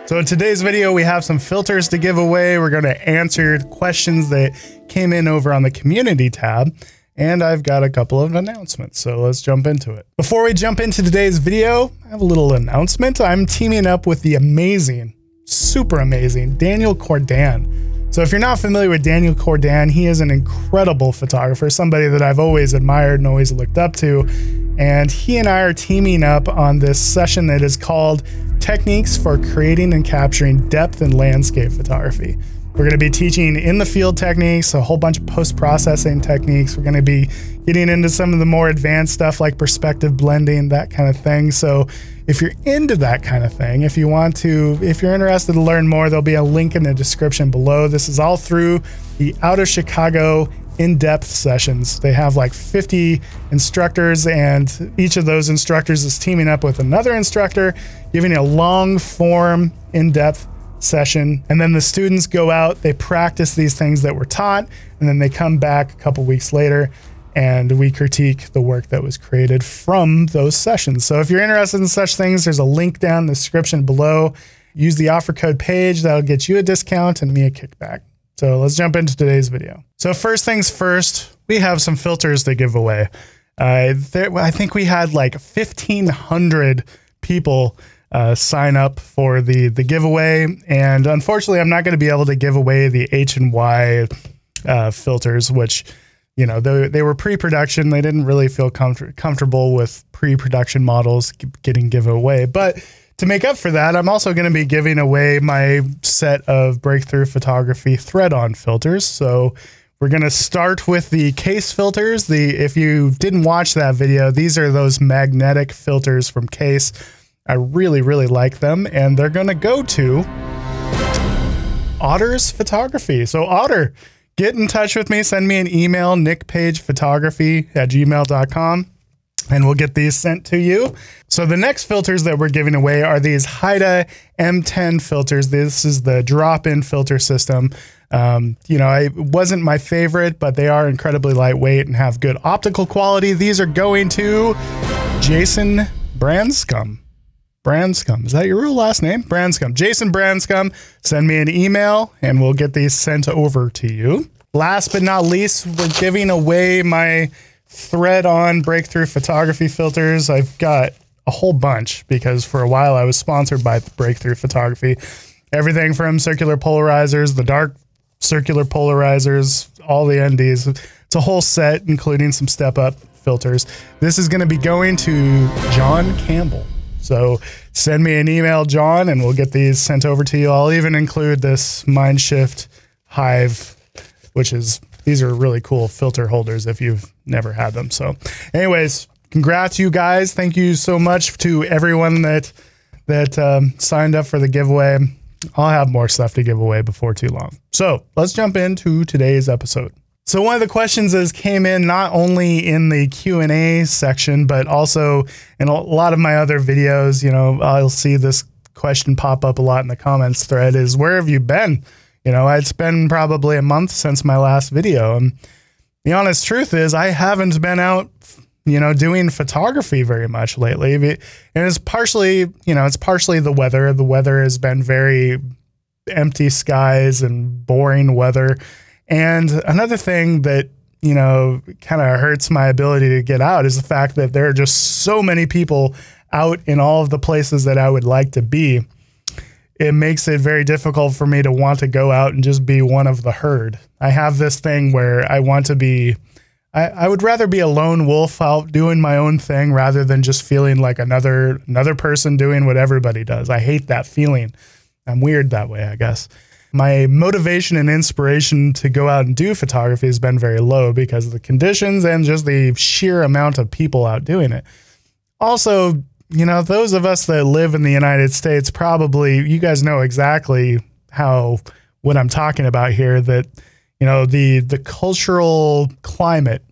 So in today's video, we have some filters to give away. We're going to answer questions that came in over on the community tab. And I've got a couple of announcements, so let's jump into it. Before we jump into today's video, I have a little announcement. I'm teaming up with the amazing, super amazing Daniel Cordan. So if you're not familiar with Daniel Cordan, he is an incredible photographer, somebody that I've always admired and always looked up to. And he and I are teaming up on this session that is called Techniques for Creating and Capturing Depth in Landscape Photography. We're going to be teaching in the field techniques, a whole bunch of post-processing techniques. We're going to be getting into some of the more advanced stuff like perspective blending, that kind of thing. So if you're into that kind of thing, if you're interested to learn more, there'll be a link in the description below. This is all through the Out of Chicago in-depth sessions. They have like 50 instructors, and each of those instructors is teaming up with another instructor, giving a long form in-depth session. And then the students go out, they practice these things that were taught, and then they come back a couple weeks later and we critique the work that was created from those sessions. So if you're interested in such things, there's a link down in the description below. Use the offer code PAGE, that'll get you a discount and me a kickback. So let's jump into today's video. So first things first, we have some filters to give away. I think we had like 1,500 people sign up for the giveaway. And unfortunately, I'm not going to be able to give away the H and Y filters, which, you know, they were pre-production. They didn't really feel comfortable with pre-production models getting given away. But to make up for that, I'm also going to be giving away my set of breakthrough photography thread-on filters. So we're going to start with the case filters. If you didn't watch that video, these are those magnetic filters from Case. I really, really like them, and they're going to go to Otter's Photography. So Otter, get in touch with me. Send me an email, nickpagephotography@gmail.com. and we'll get these sent to you. So the next filters that we're giving away are these Haida M10 filters. This is the drop-in filter system. You know, it wasn't my favorite, but they are incredibly lightweight and have good optical quality. These are going to Jason Branscombe. Branscombe, is that your real last name? Branscombe. Jason Branscombe, send me an email and we'll get these sent over to you. Last but not least, we're giving away my thread-on breakthrough photography filters. I've got a whole bunch because for a while I was sponsored by Breakthrough Photography. Everything from circular polarizers, the dark circular polarizers, all the NDs. It's a whole set, including some step-up filters. This is going to be going to John Campbell. So send me an email, John, and we'll get these sent over to you. I'll even include this Mindshift Hive, these are really cool filter holders if you've never had them. So anyways, congrats you guys. Thank you so much to everyone that signed up for the giveaway. I'll have more stuff to give away before too long. So let's jump into today's episode. So one of the questions that came in not only in the Q&A section, but also in a lot of my other videos, you know, I'll see this question pop up a lot in the comments thread is, where have you been? You know, it's been probably a month since my last video. And the honest truth is I haven't been out, you know, doing photography very much lately. And it's partially, you know, it's partially the weather. The weather has been very empty skies and boring weather. And another thing that, you know, kind of hurts my ability to get out is the fact that there are just so many people out in all of the places that I would like to be. It makes it very difficult for me to want to go out and just be one of the herd. I have this thing where I want to be, I would rather be a lone wolf out doing my own thing rather than just feeling like another person doing what everybody does. I hate that feeling. I'm weird that way, I guess. My motivation and inspiration to go out and do photography has been very low because of the conditions and just the sheer amount of people out doing it. Also, you know, those of us that live in the United States, probably, you guys know exactly what I'm talking about here, that, you know, the cultural climate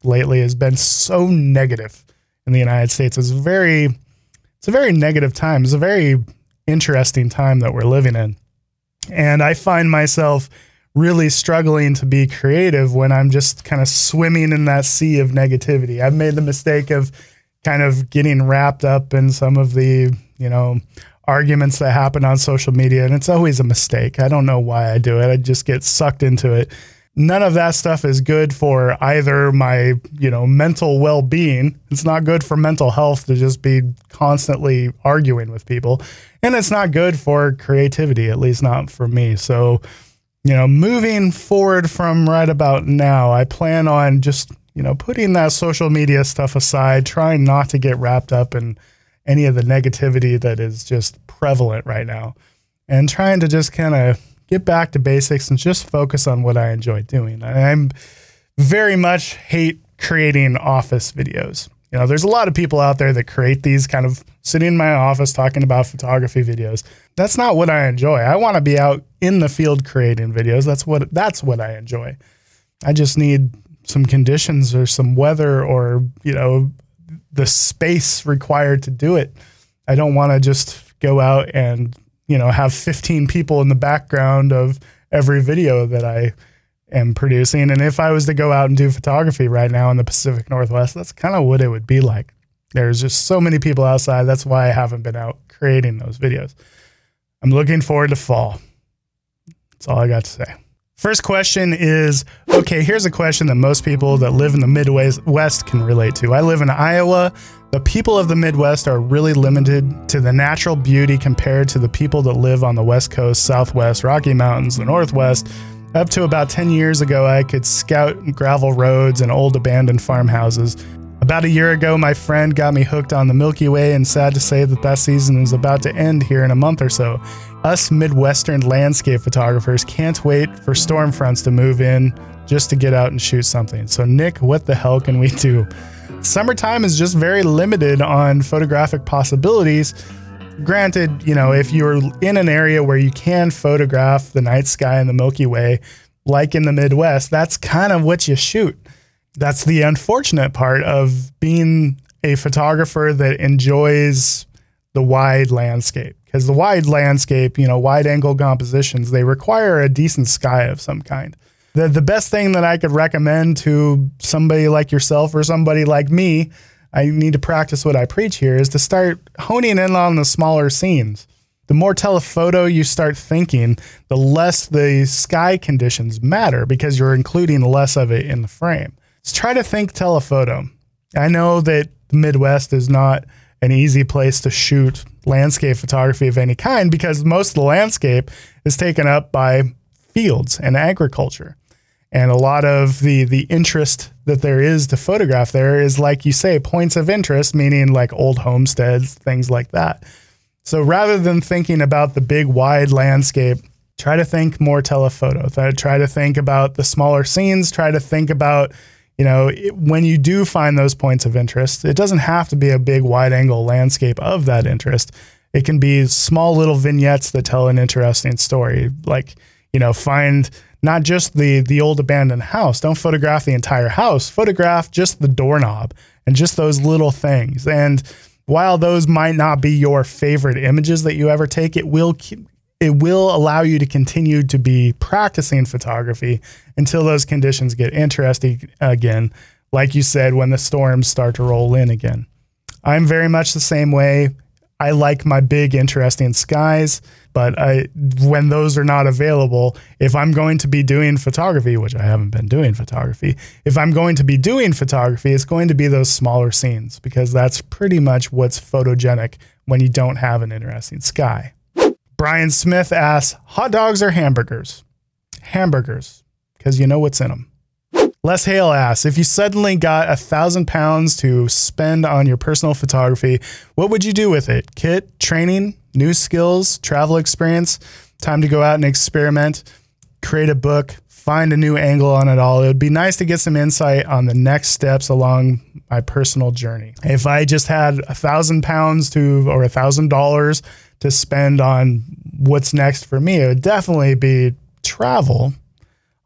lately has been so negative in the United States. It's a very negative time. It's a very interesting time that we're living in. And I find myself really struggling to be creative when I'm just kind of swimming in that sea of negativity. I've made the mistake of kind of getting wrapped up in some of the, you know, arguments that happen on social media, and it's always a mistake. I don't know why I do it. I just get sucked into it. None of that stuff is good for either my, mental well-being. It's not good for mental health to just be constantly arguing with people. And it's not good for creativity, at least not for me. So, moving forward from right about now, I plan on just, putting that social media stuff aside, trying not to get wrapped up in any of the negativity that is just prevalent right now, and trying to just kind of get back to basics and just focus on what I enjoy doing. I'm very much hate creating office videos. There's a lot of people out there that create these kind of sitting in my office talking about photography videos. That's not what I enjoy. I want to be out in the field creating videos. That's what I enjoy. I just need some conditions or some weather or, the space required to do it. I don't want to just go out and, have 15 people in the background of every video that I am producing. And if I was to go out and do photography right now in the Pacific Northwest, that's kind of what it would be like. There's just so many people outside. That's why I haven't been out creating those videos. I'm looking forward to fall. That's all I got to say. First question is, okay, here's a question that most people that live in the Midwest can relate to. I live in Iowa. The people of the Midwest are really limited to the natural beauty compared to the people that live on the West Coast, Southwest, Rocky Mountains, the Northwest. Up to about 10 years ago, I could scout gravel roads and old abandoned farmhouses. About a year ago, my friend got me hooked on the Milky Way, and sad to say that season is about to end here in a month or so. Us Midwestern landscape photographers can't wait for storm fronts to move in just to get out and shoot something. So Nick, what the hell can we do? Summertime is just very limited on photographic possibilities. Granted, if you're in an area where you can photograph the night sky and the Milky Way, like in the Midwest, that's kind of what you shoot. That's the unfortunate part of being a photographer that enjoys the wide landscape. Because the wide landscape, wide angle compositions, they require a decent sky of some kind. The best thing that I could recommend to somebody like yourself or somebody like me, I need to practice what I preach here, is to start honing in on the smaller scenes. The more telephoto you start thinking, the less the sky conditions matter because you're including less of it in the frame. Let's try to think telephoto. I know that the Midwest is not an easy place to shoot landscape photography of any kind because most of the landscape is taken up by fields and agriculture. And a lot of the interest that there is to photograph there is, like you say, points of interest, meaning like old homesteads, things like that. So rather than thinking about the big wide landscape, try to think more telephoto. Try to think about the smaller scenes. Try to think about, when you do find those points of interest, it doesn't have to be a big wide angle landscape of that interest. It can be small little vignettes that tell an interesting story. Like, find not just the old abandoned house. Don't photograph the entire house. Photograph just the doorknob and just those little things. And while those might not be your favorite images that you ever take, it will allow you to continue to be practicing photography until those conditions get interesting again. Like you said, when the storms start to roll in again. I'm very much the same way. I like my big, interesting skies, but when those are not available, if I'm going to be doing photography, which I haven't been doing photography, if I'm going to be doing photography, it's going to be those smaller scenes because that's pretty much what's photogenic when you don't have an interesting sky. Brian Smith asks, hot dogs or hamburgers? Hamburgers, because you know what's in them. Les Hale asks, if you suddenly got £1,000 to spend on your personal photography, what would you do with it? Kit, training, new skills, travel experience, time to go out and experiment, create a book, find a new angle on it all. It would be nice to get some insight on the next steps along my personal journey. If I just had £1,000 or $1,000 to spend on what's next for me, it would definitely be travel.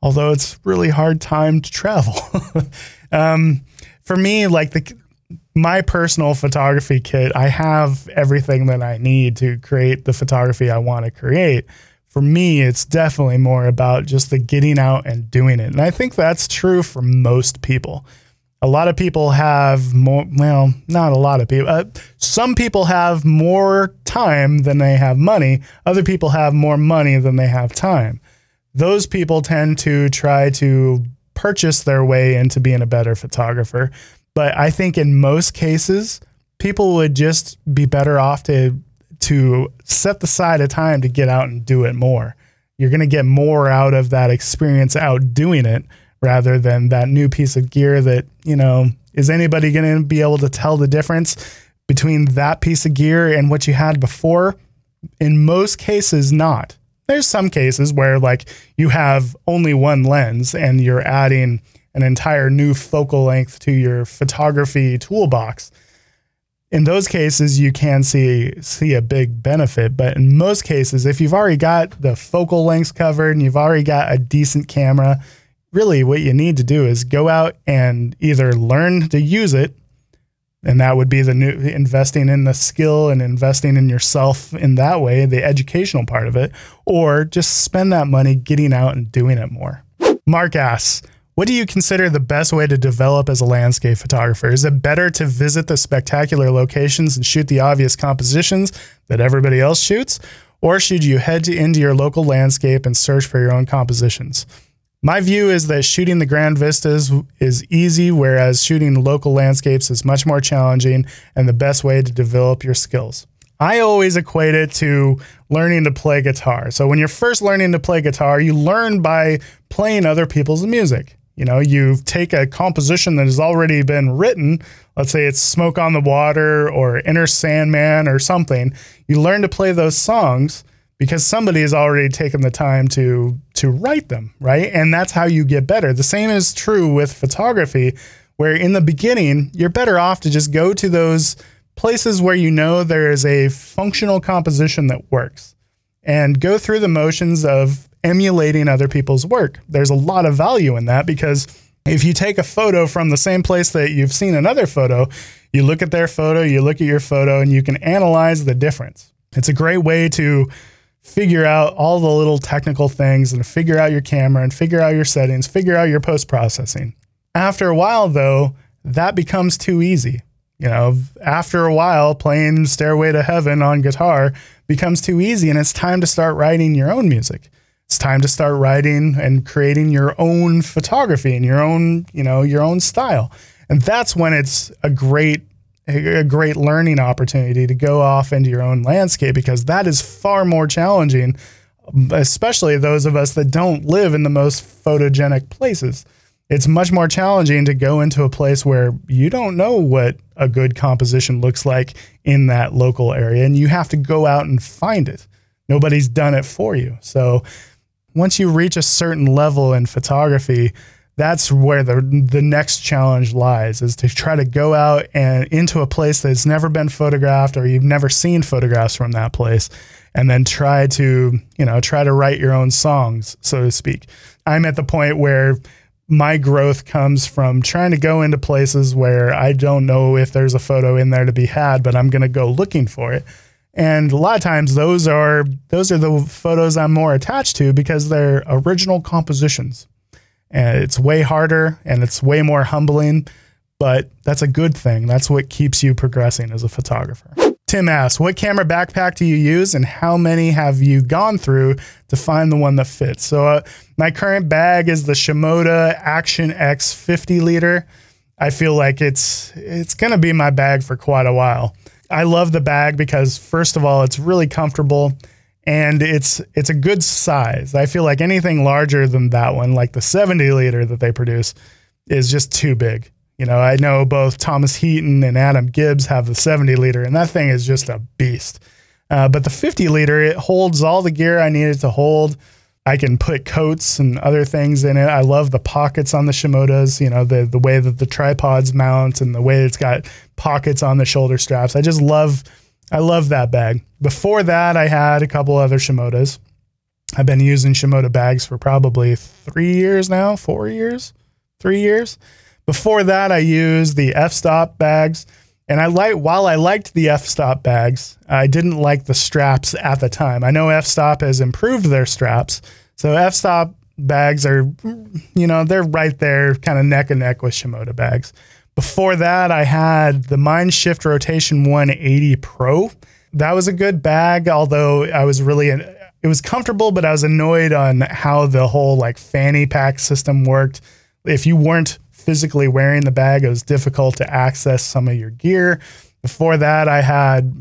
Although it's really hard time to travel. For me, like my personal photography kit, I have everything that I need to create the photography I want to create. For me, it's definitely more about just the getting out and doing it. And I think that's true for most people. A lot of people have more, well, not a lot of people. Some people have more time than they have money. Other people have more money than they have time. Those people tend to try to purchase their way into being a better photographer. But I think in most cases, people would just be better off to set aside a time to get out and do it more. You're going to get more out of that experience out doing it rather than that new piece of gear that, you know, is anybody going to be able to tell the difference between that piece of gear and what you had before? In most cases, not. There's some cases where like you have only one lens and you're adding an entire new focal length to your photography toolbox. In those cases, you can see a big benefit. But in most cases, if you've already got the focal lengths covered and you've already got a decent camera, really what you need to do is go out and either learn to use it, and that would be the new investing in the skill and investing in yourself in that way, the educational part of it, or just spend that money getting out and doing it more. Mark asks, what do you consider the best way to develop as a landscape photographer? Is it better to visit the spectacular locations and shoot the obvious compositions that everybody else shoots? Or should you head into your local landscape and search for your own compositions? My view is that shooting the grand vistas is easy, whereas shooting local landscapes is much more challenging and the best way to develop your skills. I always equate it to learning to play guitar. So when you're first learning to play guitar, you learn by playing other people's music. You know, you take a composition that has already been written. Let's say it's Smoke on the Water or Inner Sandman or something. You learn to play those songs because somebody has already taken the time to write them, right? And that's how you get better. The same is true with photography, where in the beginning, you're better off to just go to those places where you know there is a functional composition that works and go through the motions of emulating other people's work. There's a lot of value in that, because if you take a photo from the same place that you've seen another photo, you look at their photo, you look at your photo, and you can analyze the difference. It's a great way to figure out all the little technical things and figure out your camera and figure out your settings, figure out your post-processing. After a while, though, that becomes too easy. You know, after a while, playing Stairway to Heaven on guitar becomes too easy, and it's time to start writing your own music. It's time to start writing and creating your own photography and your own, you know, your own style. And that's when it's a great learning opportunity to go off into your own landscape, because that is far more challenging, especially those of us that don't live in the most photogenic places. It's much more challenging to go into a place where you don't know what a good composition looks like in that local area, and you have to go out and find it. Nobody's done it for you. So once you reach a certain level in photography, that's where the next challenge lies, is to try to go out and into a place that's never been photographed, or you've never seen photographs from that place, and then try to write your own songs, so to speak. I'm at the point where my growth comes from trying to go into places where I don't know if there's a photo in there to be had, but I'm going to go looking for it. And a lot of times those are the photos I'm more attached to, because they're original compositions. And it's way harder and it's way more humbling, but that's a good thing. That's what keeps you progressing as a photographer. Tim asks, what camera backpack do you use and how many have you gone through to find the one that fits? So my current bag is the Shimoda Action X 50 liter. I feel like it's going to be my bag for quite a while. I love the bag because, first of all, it's really comfortable and it's a good size. I feel like anything larger than that one, like the 70 liter that they produce, is just too big. You know, I know both Thomas Heaton and Adam Gibbs have the 70 liter, and that thing is just a beast. But the 50 liter, it holds all the gear I need it to hold. I can put coats and other things in it. I love the pockets on the Shimodas, you know, the way that the tripods mount and the way it's got pockets on the shoulder straps. I love that bag. Before that, I had a couple other Shimodas. I've been using Shimoda bags for probably 3 years now, 4 years, 3 years. Before that, I used the f-stop bags, and while I liked the f-stop bags, I didn't like the straps at the time. I know f-stop has improved their straps, so f-stop bags are, you know, they're right there kind of neck and neck with Shimoda bags. Before that, I had the Mind Shift Rotation 180 Pro. That was a good bag, although I was really, it was comfortable, but I was annoyed on how the whole like fanny pack system worked. If you weren't physically wearing the bag, it was difficult to access some of your gear. Before that, I had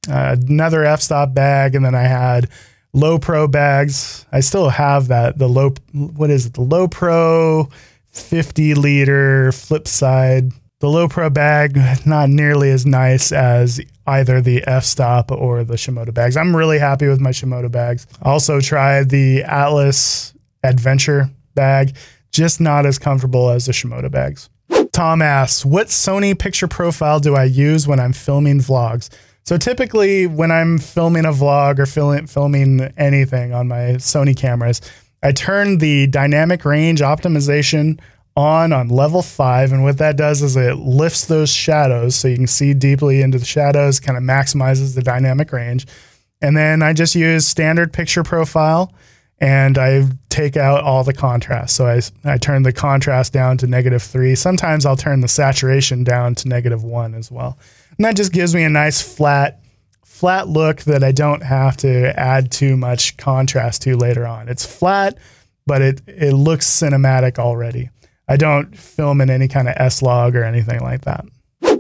another f-stop bag, and then I had Low Pro bags. I still have that, the Low Pro 50 liter flip side. The Low Pro bag, not nearly as nice as either the f-stop or the Shimoda bags. I'm really happy with my Shimoda bags. Also tried the Atlas Adventure bag, just not as comfortable as the Shimoda bags. Tom asks, what Sony picture profile do I use when I'm filming vlogs? So typically when I'm filming a vlog or filming anything on my Sony cameras, I turn the dynamic range optimization on level 5. And what that does is it lifts those shadows so you can see deeply into the shadows, kind of maximizes the dynamic range. And then I just use standard picture profile, and I take out all the contrast. So I turn the contrast down to -3. Sometimes I'll turn the saturation down to -1 as well. And that just gives me a nice flat look that I don't have to add too much contrast to later on. It's flat, but it looks cinematic already. I don't film in any kind of S-Log or anything like that.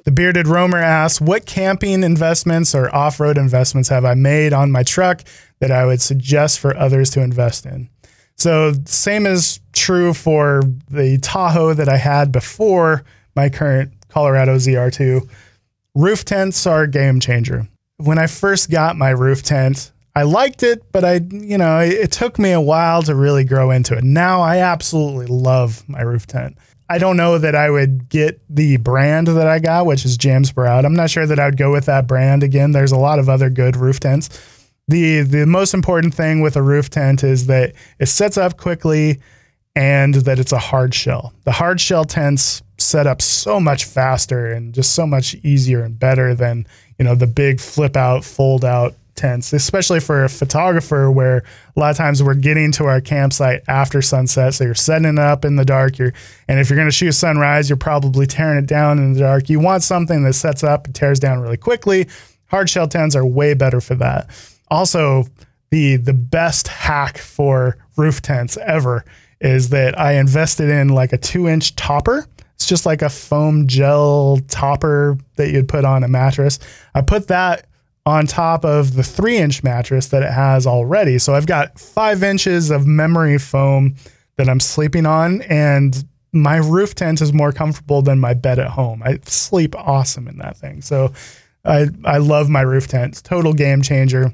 The Bearded Roamer asks, what camping investments or off-road investments have I made on my truck that I would suggest for others to invest in? So same is true for the Tahoe that I had before my current Colorado ZR2. Roof tents are a game changer. When I first got my roof tent, I liked it, but it took me a while to really grow into it. Now I absolutely love my roof tent. I don't know that I would get the brand that I got, which is James Brown. I'm not sure that I would go with that brand again. There's a lot of other good roof tents. The most important thing with a roof tent is that it sets up quickly and that it's a hard shell. The hard shell tents set up so much faster and just so much easier and better than, the big flip out, fold out tents, especially for a photographer where a lot of times we're getting to our campsite after sunset. So you're setting it up in the dark. And if you're going to shoot sunrise, you're probably tearing it down in the dark. You want something that sets up and tears down really quickly. Hard shell tents are way better for that. Also, the best hack for roof tents ever is that I invested in like a 2-inch topper. It's just like a foam gel topper that you'd put on a mattress. I put that on top of the 3-inch mattress that it has already. So I've got 5 inches of memory foam that I'm sleeping on, and my roof tent is more comfortable than my bed at home. I sleep awesome in that thing. So I love my roof tent. It's a total game changer.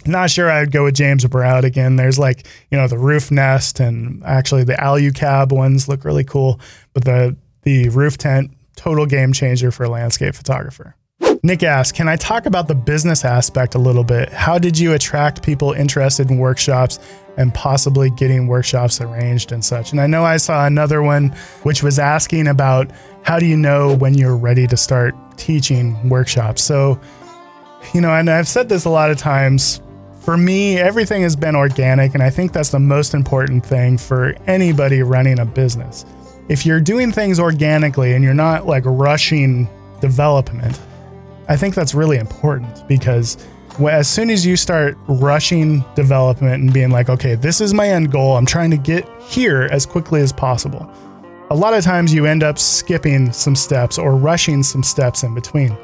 Not sure I'd go with James Brown again. There's like, the roof nest, and actually the Alucab ones look really cool, but the roof tent, total game changer for a landscape photographer. Nick asks, can I talk about the business aspect a little bit? How did you attract people interested in workshops and possibly getting workshops arranged and such? And I know I saw another one which was asking about how do you know when you're ready to start teaching workshops? So, and I've said this a lot of times, for me, everything has been organic, and I think that's the most important thing for anybody running a business. If you're doing things organically and you're not like rushing development, I think that's really important, because as soon as you start rushing development and being like, okay, this is my end goal, I'm trying to get here as quickly as possible, a lot of times you end up skipping some steps or rushing some steps in between.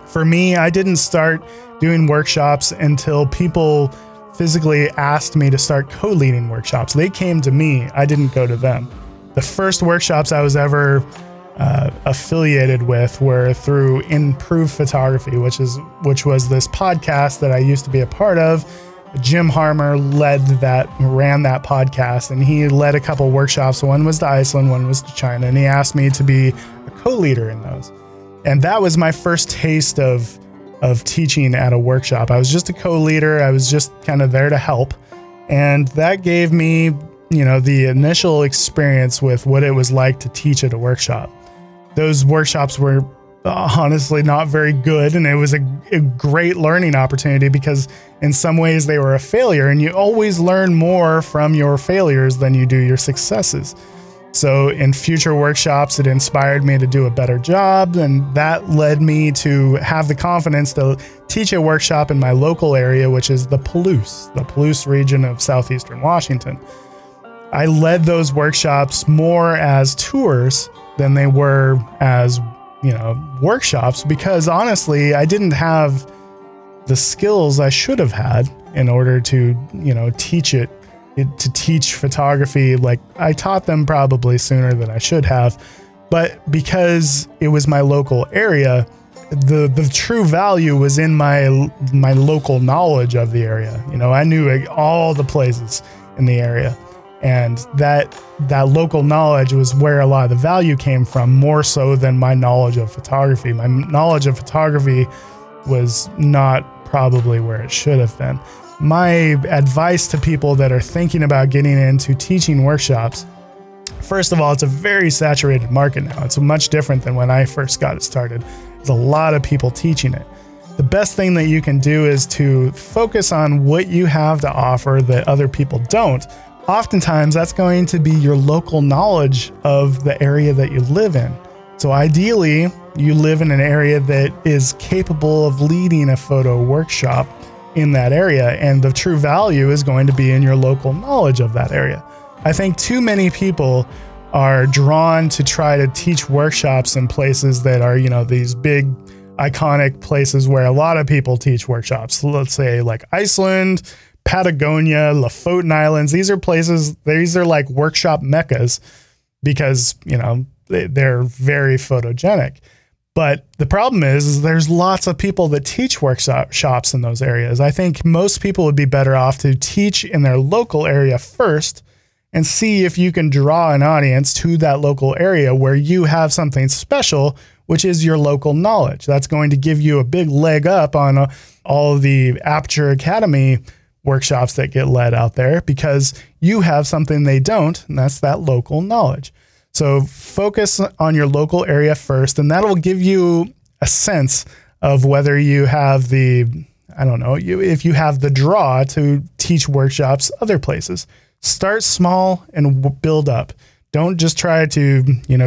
For me, I didn't start doing workshops until people physically asked me to start co-leading workshops. They came to me, I didn't go to them. The first workshops I was ever affiliated with were through Improve Photography, which was this podcast that I used to be a part of. Jim Harmer ran that podcast, and he led a couple workshops. One was to Iceland, one was to China, and he asked me to be a co-leader in those. And that was my first taste of teaching at a workshop. I was just a co-leader. I was just kind of there to help. And that gave me, the initial experience with what it was like to teach at a workshop. Those workshops were honestly not very good. And it was a great learning opportunity because in some ways they were a failure, and you always learn more from your failures than you do your successes. So in future workshops, it inspired me to do a better job, and that led me to have the confidence to teach a workshop in my local area, which is the Palouse region of southeastern Washington. I led those workshops more as tours than they were as, workshops, because honestly, I didn't have the skills I should have had in order to, to teach photography. Like, I taught them probably sooner than I should have, but because it was my local area, the true value was in my local knowledge of the area. I knew all the places in the area, and that local knowledge was where a lot of the value came from, more so than my knowledge of photography. My knowledge of photography was not probably where it should have been. My advice to people that are thinking about getting into teaching workshops, first of all, it's a very saturated market now. It's much different than when I first got it started. There's a lot of people teaching it. The best thing that you can do is to focus on what you have to offer that other people don't. Oftentimes, that's going to be your local knowledge of the area that you live in. So ideally, you live in an area that is capable of leading a photo workshop in that area, and the true value is going to be in your local knowledge of that area. I think too many people are drawn to try to teach workshops in places that are, these big iconic places where a lot of people teach workshops. Let's say like Iceland, Patagonia, Lofoten Islands. These are places, these are like workshop meccas because, they're very photogenic. But the problem is there's lots of people that teach workshops in those areas. I think most people would be better off to teach in their local area first and see if you can draw an audience to that local area where you have something special, which is your local knowledge. That's going to give you a big leg up on all of the Aperture Academy workshops that get led out there, because you have something they don't, and that's that local knowledge. So focus on your local area first, and that'll give you a sense of whether you have if you have the draw to teach workshops other places. Start small and build up. Don't just try to,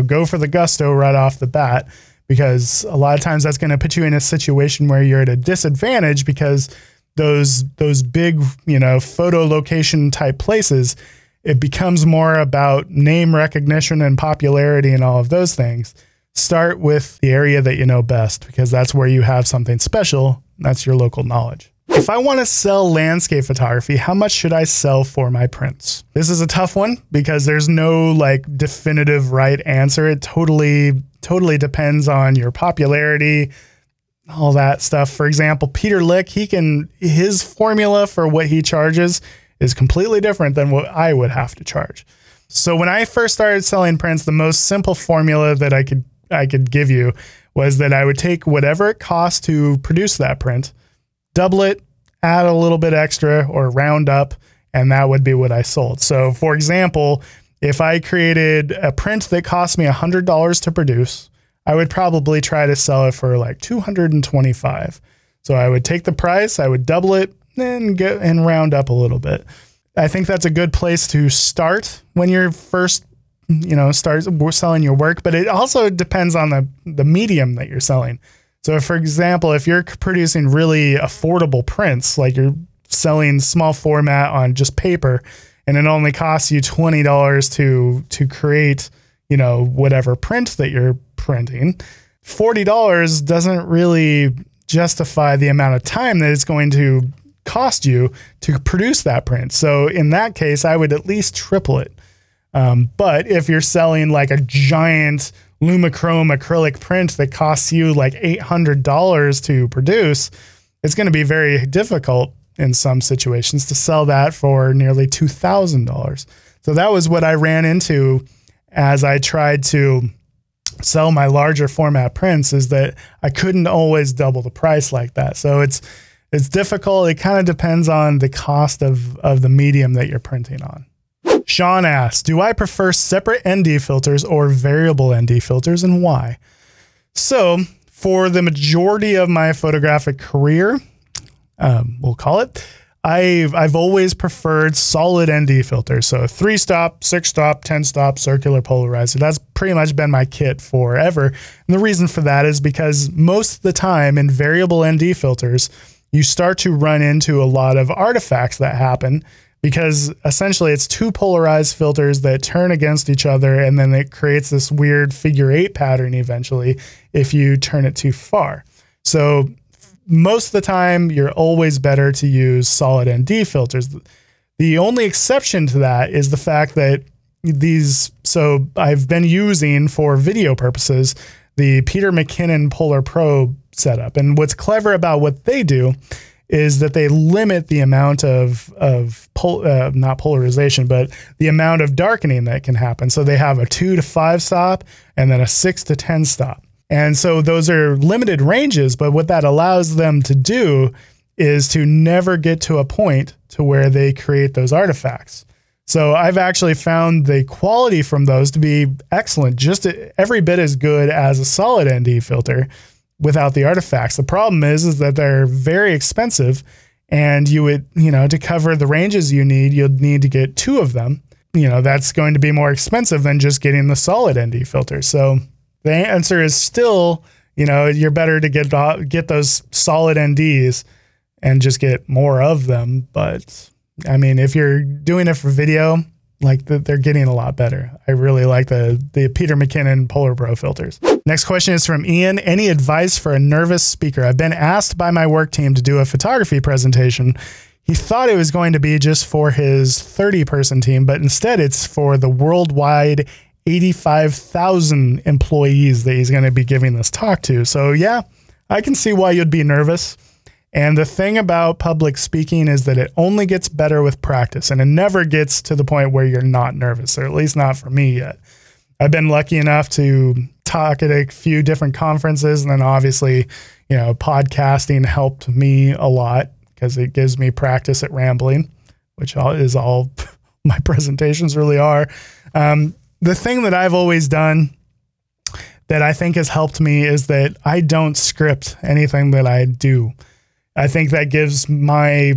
go for the gusto right off the bat, because a lot of times that's going to put you in a situation where you're at a disadvantage, because those big, photo location type places, it becomes more about name recognition and popularity and all of those things. Start with the area that you know best, because that's where you have something special. That's your local knowledge. If I want to sell landscape photography, how much should I sell for my prints? This is a tough one because there's no definitive right answer. It totally depends on your popularity, all that stuff. For example, Peter Lick, his formula for what he charges is completely different than what I would have to charge. So when I first started selling prints, the most simple formula that I could give you was that I would take whatever it costs to produce that print, double it, add a little bit extra or round up, and that would be what I sold. So for example, if I created a print that cost me $100 to produce, I would probably try to sell it for like $225. So I would take the price, I would double it, then go and round up a little bit. I think that's a good place to start when you're first, start selling your work, but it also depends on the medium that you're selling. So for example, if you're producing really affordable prints, like you're selling small format on just paper, and it only costs you $20 to create, whatever print that you're printing, $40 doesn't really justify the amount of time that it's going to cost you to produce that print. So in that case, I would at least triple it. But if you're selling like a giant Lumichrome acrylic print that costs you like $800 to produce, it's going to be very difficult in some situations to sell that for nearly $2,000. So that was what I ran into as I tried to sell my larger format prints, is that I couldn't always double the price like that. So it's difficult. It kind of depends on the cost of the medium that you're printing on. Sean asks, do I prefer separate ND filters or variable ND filters, and why? So For the majority of my photographic career, we'll call it, I've always preferred solid ND filters. So 3-stop, 6-stop, 10-stop, circular polarizer. That's pretty much been my kit forever. And the reason for that is because most of the time in variable ND filters, you start to run into a lot of artifacts that happen because essentially it's two polarized filters that turn against each other, and then it creates this weird figure 8 pattern eventually if you turn it too far. So most of the time, you're always better to use solid ND filters. The only exception to that is the fact that so I've been using for video purposes, the Peter McKinnon Polar Pro setup. And what's clever about what they do is that they limit the amount of not polarization, but the amount of darkening that can happen. So they have a 2 to 5 stop and then a 6 to 10 stop. And so those are limited ranges, but what that allows them to do is to never get to a point to where they create those artifacts. So I've actually found the quality from those to be excellent, just every bit as good as a solid ND filter without the artifacts. The problem is that they're very expensive, and you would, to cover the ranges you need, you'll need to get 2 of them. That's going to be more expensive than just getting the solid ND filter. So the answer is still, you're better to get those solid NDs and just get more of them. But I mean, if you're doing it for video, they're getting a lot better. I really like the Peter McKinnon Polar Pro filters. Next question is from Ian. Any advice for a nervous speaker? I've been asked by my work team to do a photography presentation. He thought it was going to be just for his 30-person team, but instead it's for the worldwide 85,000 employees that he's going to be giving this talk to. So yeah, I can see why you'd be nervous. And the thing about public speaking is that it only gets better with practice, and it never gets to the point where you're not nervous, or at least not for me yet. I've been lucky enough to talk at a few different conferences, and then obviously, podcasting helped me a lot because it gives me practice at rambling, which is all my presentations really are. The thing that I've always done that I think has helped me is that I don't script anything that I do. I think that gives my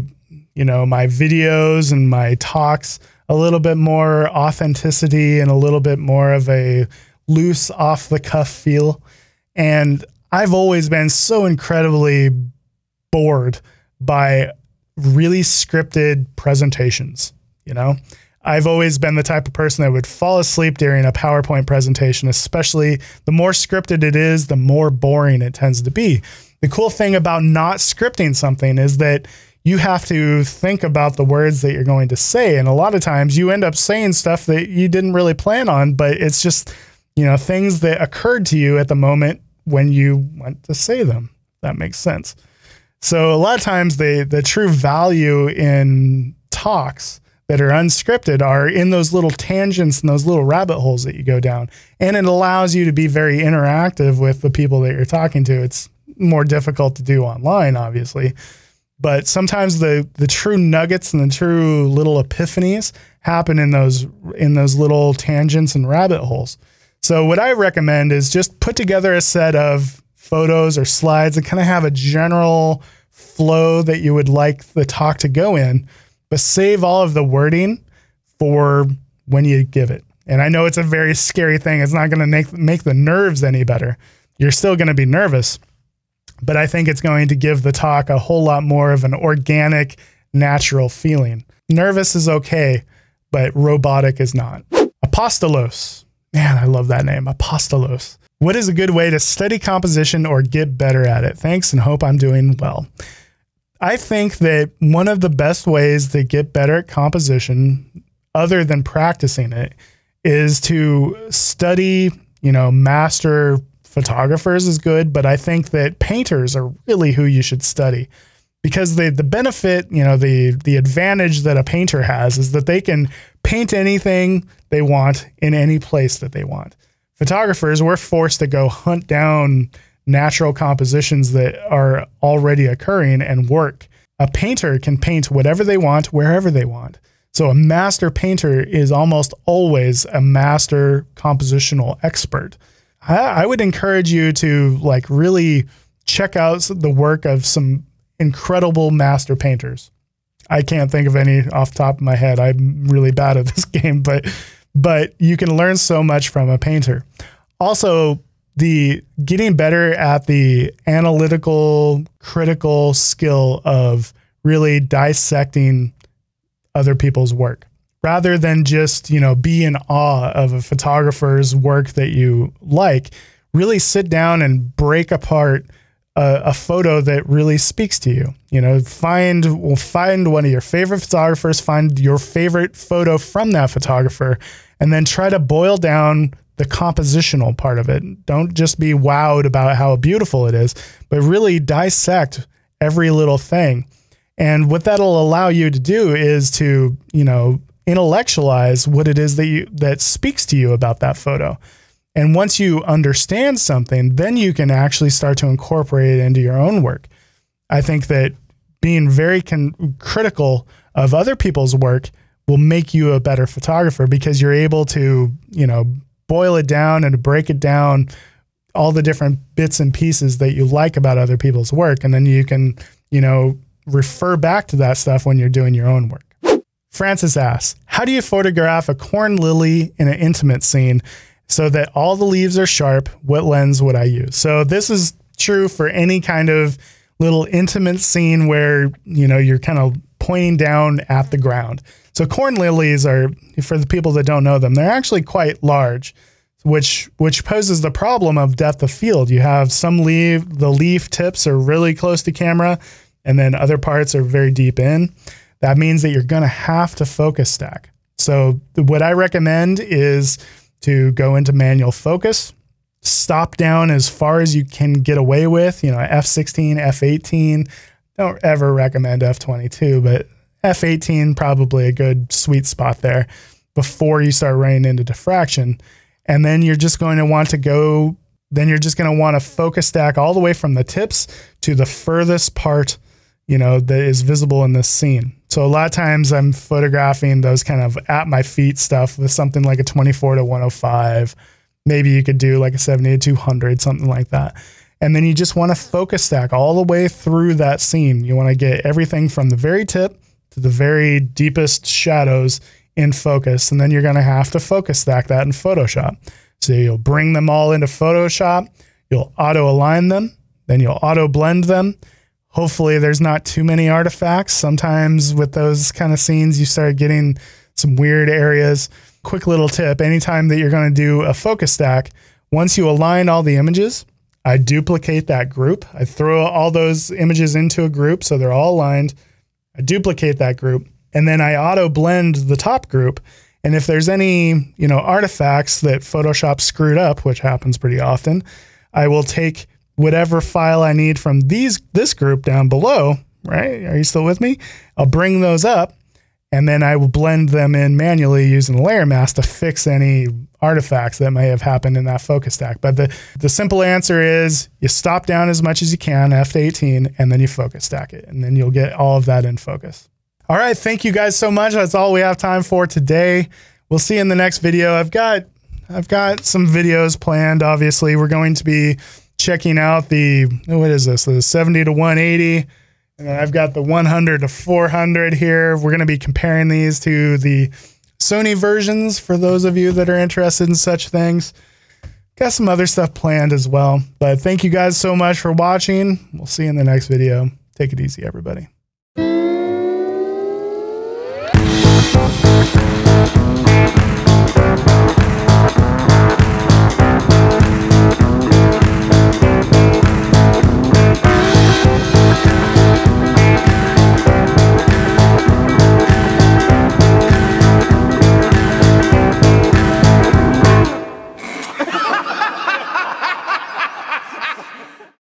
videos and my talks a little bit more authenticity and a little bit more of a loose, off the cuff feel. And I've always been so incredibly bored by really scripted presentations, I've always been the type of person that would fall asleep during a PowerPoint presentation, especially the more scripted it is, the more boring it tends to be. The cool thing about not scripting something is that you have to think about the words that you're going to say. And a lot of times you end up saying stuff that you didn't really plan on, but it's just, things that occurred to you at the moment when you went to say them. That makes sense. So a lot of times the true value in talks that are unscripted are in those little tangents and those little rabbit holes that you go down. And it allows you to be very interactive with the people that you're talking to. It's more difficult to do online, obviously. But sometimes the true nuggets and the true little epiphanies happen in those little tangents and rabbit holes. So what I recommend is just put together a set of photos or slides and kind of have a general flow that you would like the talk to go in, but save all of the wording for when you give it. And I know it's a very scary thing. It's not going to make the nerves any better. You're still going to be nervous, but I think it's going to give the talk a whole lot more of an organic, natural feeling. Nervous is okay, but robotic is not. Apostolos. Man, I love that name, Apostolos. What is a good way to study composition or get better at it? Thanks, and hope I'm doing well. I think that one of the best ways to get better at composition, other than practicing it, is to study, master photographers is good, but I think that painters are really who you should study, because the benefit, the advantage that a painter has is that they can paint anything they want in any place that they want. Photographers, we're forced to go hunt down natural compositions that are already occurring and work. A painter can paint whatever they want, wherever they want. So a master painter is almost always a master compositional expert. I would encourage you to like really check out the work of some incredible master painters. I can't think of any off the top of my head. I'm really bad at this game, but you can learn so much from a painter. Also, the getting better at the analytical, critical skill of really dissecting other people's work rather than just, you know, be in awe of a photographer's work that you like. Really sit down and break apart a photo that really speaks to you. You know, find one of your favorite photographers, find your favorite photo from that photographer, and then try to boil down the compositional part of it. Don't just be wowed about how beautiful it is, but really dissect every little thing. And what that'll allow you to do is to, you know, intellectualize what it is that speaks to you about that photo. And once you understand something, then you can actually start to incorporate it into your own work. I think that being very critical of other people's work will make you a better photographer because you're able to, you know, boil it down and break it down, all the different bits and pieces that you like about other people's work. And then you can, you know, refer back to that stuff when you're doing your own work. Francis asks, how do you photograph a corn lily in an intimate scene so that all the leaves are sharp? What lens would I use? So this is true for any kind of little intimate scene where, you know, you're kind of pointing down at the ground. So corn lilies are, for the people that don't know them, they're actually quite large, which poses the problem of depth of field. You have the leaf tips are really close to camera, and then other parts are very deep in. That means that you're going to have to focus stack. So what I recommend is to go into manual focus, stop down as far as you can get away with, you know, F16, F18. Don't ever recommend F22, but F18 probably a good sweet spot there before you start running into diffraction. And then you're just going to want to focus stack all the way from the tips to the furthest part, you know, that is visible in this scene. So a lot of times I'm photographing those kind of at my feet stuff with something like a 24 to 105. Maybe you could do like a 70 to 200, something like that. And then you just want to focus stack all the way through that scene. You want to get everything from the very tip to the very deepest shadows in focus. And then you're going to have to focus stack that in Photoshop. So you'll bring them all into Photoshop. You'll auto align them. Then you'll auto blend them. Hopefully there's not too many artifacts. Sometimes with those kind of scenes, you start getting some weird areas. Quick little tip, anytime that you're going to do a focus stack, once you align all the images, I duplicate that group. I throw all those images into a group so they're all aligned. I duplicate that group, and then I auto blend the top group. And if there's any, you know, artifacts that Photoshop screwed up, which happens pretty often, I will take whatever file I need from this group down below, right? Are you still with me? I'll bring those up, and then I will blend them in manually using the layer mask to fix any artifacts that may have happened in that focus stack. But the simple answer is you stop down as much as you can, F18, and then you focus stack it, and then you'll get all of that in focus. All right, thank you guys so much. That's all we have time for today. We'll see you in the next video. I've got some videos planned. Obviously, we're going to be checking out what is this? The 70 to 180. And then I've got the 100 to 400 here. We're going to be comparing these to the Sony versions for those of you that are interested in such things. Got some other stuff planned as well. But thank you guys so much for watching. We'll see you in the next video. Take it easy, everybody.